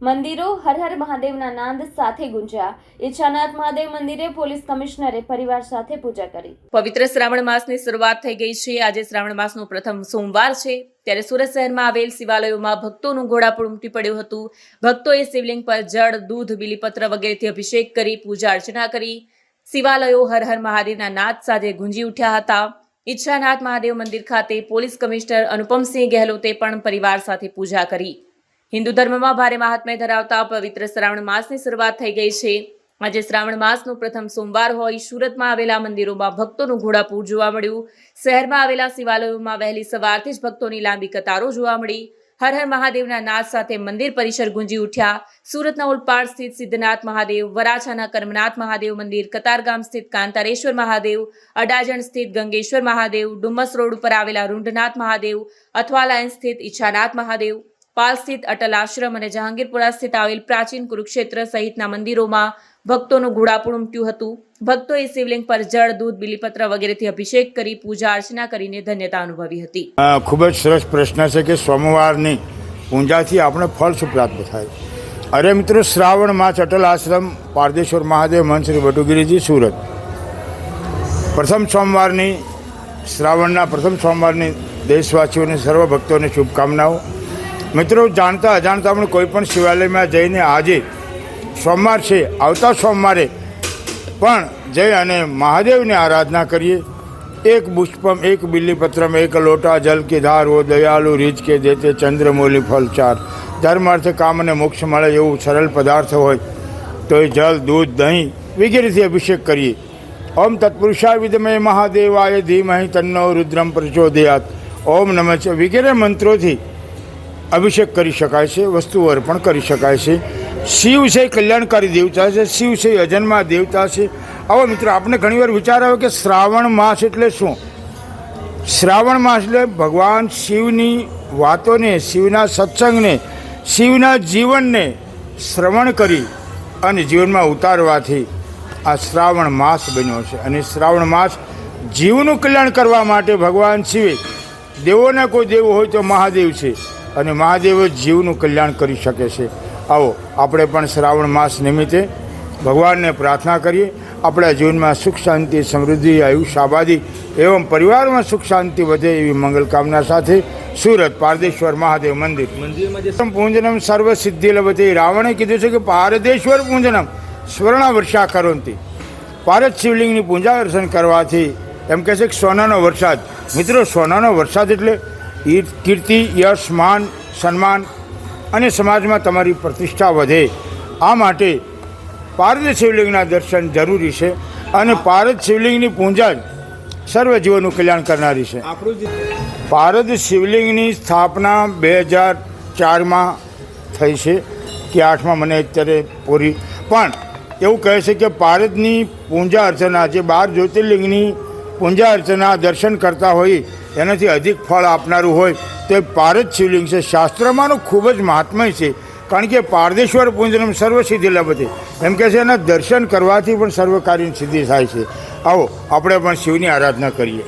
મંદિરો હર હર મહાદેવના નાદ સાથે ગુંજ્યા। ઈચ્છાનાથ મહાદેવ મંદિરે પોલીસ કમિશનરે પરિવાર સાથે પૂજા કરી। પવિત્ર શ્રાવણ માસની શરૂઆત થઈ ગઈ છે। આજે શ્રાવણ માસનો પ્રથમ સોમવાર છે, ત્યારે સુરત શહેરમાં આવેલ શિવાલયોમાં ભક્તોનું ઘોડાપૂર ઉમટી પડ્યું હતું। ભક્તોએ શિવલિંગ પર જળ, દૂધ, બીલીપત્ર વગેરેથી અભિષેક કરી પૂજા અર્ચના કરી। શિવાલયો હર હર મહાદેવના નાદ સાથે ગુંજી ઉઠ્યા હતા। ઈચ્છાનાથ મહાદેવ મંદિર ખાતે પોલીસ કમિશનર અનુપમસિંહ ગેહલોતે પણ પરિવાર સાથે પૂજા કરી। હિન્દુ ધર્મમાં ભારે મહાત્મ્ય ધરાવતા પવિત્ર શ્રાવણ માસની શરૂઆત થઈ ગઈ છે। આજે શ્રાવણ માસનો પ્રથમ સોમવાર હોય સુરતમાં આવેલા મંદિરોમાં ભક્તોનું ઘોડાપૂર જોવા મળ્યું। શહેરમાં આવેલા શિવાલયોમાં વહેલી સવારથી જ ભક્તોની લાંબી કતારો જોવા મળી। હર હર મહાદેવના નાદ સાથે મંદિર પરિસર ગુંજી ઉઠ્યા। સુરતના ઓલપાડ સ્થિત સિદ્ધનાથ મહાદેવ, વરાછાના કર્મનાથ મહાદેવ મંદિર, કતારગામ સ્થિત કાંતારેશ્વર મહાદેવ, અડાજણ સ્થિત ગંગેશ્વર મહાદેવ, ડુમસ રોડ ઉપર આવેલા રૂંઢનાથ મહાદેવ, અથવા લાઇન સ્થિત ઈચ્છાનાથ મહાદેવ, પાલ સ્થિત અટલ આશ્રમ અને જહાંગીરપુરા સ્થિત આવેલ પ્રાચીન કુરુક્ષેત્ર સહિતના મંદિરોમાં ભક્તોનું ઘોડાપૂર ઉમટ્યું હતું। ભક્તોએ શિવલિંગ પર જળ, દૂધ, બીલીપત્ર વગેરેથી અભિષેક કરી પૂજા અર્ચના કરીને ધન્યતા અનુભવી હતી। ખૂબ જ સરસ પ્રશ્ન છે કે સોમવારની પૂજાથી આપણે ફળ શું પ્રાપ્ત થાય। અરે મિત્રો, શ્રાવણ માસ અટલ આશ્રમ પારદેશ્વર મહાદેવ મહંત શ્રી બટુગીરીજી સુરત પ્રથમ સોમવારની શ્રાવણના પ્રથમ સોમવારની દેશવાસીઓને સર્વ ભક્તોને શુભકામનાઓ। મિત્રો, જાણતા અજાણતા આપણે કોઈ પણ શિવાલયમાં જઈને આજે સોમવાર છે, આવતા સોમવારે પણ જઈ અને મહાદેવની આરાધના કરીએ। એક પુષ્પમ એક બિલ્લીપત્રમ એક લોટા જલ કે ધાર ઓ દયાલુ રીજ કે દેતે ચંદ્રમૌલી ફલ ચાર। ધર્મ, અર્થ, કામ અને મોક્ષ મળે એવું સરળ પદાર્થ હોય તો એ જલ, દૂધ, દહીં વગેરેથી અભિષેક કરીએ। ઓમ તત્પુરુષાય વિદ્મહે મહાદેવાય ધીમહિ તન્નો રુદ્રમ પ્રચોદયાત। ઓમ નમઃ વગેરે મંત્રોથી અભિષેક કરી શકાય છે, વસ્તુઓ અર્પણ કરી શકાય છે। શિવ છે કલ્યાણકારી દેવતા છે, શિવ છે અજન્મા દેવતા છે। આવો મિત્રો, આપણે ઘણીવાર વિચાર આવે કે શ્રાવણ માસ એટલે શું? શ્રાવણ માસ એટલે ભગવાન શિવની વાતોને, શિવના સત્સંગને, શિવના જીવનને શ્રવણ કરી અને જીવનમાં ઉતારવાથી આ શ્રાવણ માસ બન્યો છે। અને શ્રાવણ માસ જીવનું કલ્યાણ કરવા માટે ભગવાન શિવે, દેવોના કોઈ દેવ હોય તો મહાદેવ છે અને મહાદેવ જીવનું કલ્યાણ કરી શકે છે। આવો આપણે પણ શ્રાવણ માસ નિમિત્તે ભગવાનને પ્રાર્થના કરીએ, આપણા જીવનમાં સુખ, શાંતિ, સમૃદ્ધિ, આયુષ્ય, આબાદી એવં પરિવારમાં સુખ શાંતિ વધે એવી મંગલ કામના સાથે સુરત પારદેશ્વર મહાદેવ મંદિર પૂજનમ સર્વ સિદ્ધિ લભતે। રાવણે કીધું છે કે પારદેશ્વર પૂજનમ સ્વર્ણ વર્ષા કરોંતી। પારદ શિવલિંગની પૂજા અર્ચન કરવાથી એમ કહે છે કે સોનાનો વરસાદ। મિત્રો, સોનાનો વરસાદ એટલે કીર્તિ, યશ, માન, સન્માન અને સમાજમાં તમારી પ્રતિષ્ઠા વધે। આ માટે પારદ શિવલિંગના દર્શન જરૂરી છે અને પારદ શિવલિંગની પૂજા સર્વ જીવનનું કલ્યાણ કરનારી છે। પારદ શિવલિંગની સ્થાપના 2004માં થઈ છે કે 8માં, મને અત્યારે પૂરી, પણ એવું કહે છે કે પારદની પૂજા અર્ચના, જે 12 જ્યોતિર્લિંગની પૂજા અર્ચના દર્શન કરતા હોય એનાથી અધિક ફળ આપનારું હોય તો એ પારદ શિવલિંગ છે। શાસ્ત્રમાંનું ખૂબ જ મહાત્મય છે, કારણ કે પારદેશ્વર પૂજનમ સર્વ સિદ્ધિ લભતે, એમ કે છે એના દર્શન કરવાથી પણ સર્વ કાર્યની સિદ્ધિ થાય છે। આવો આપણે પણ શિવની આરાધના કરીએ।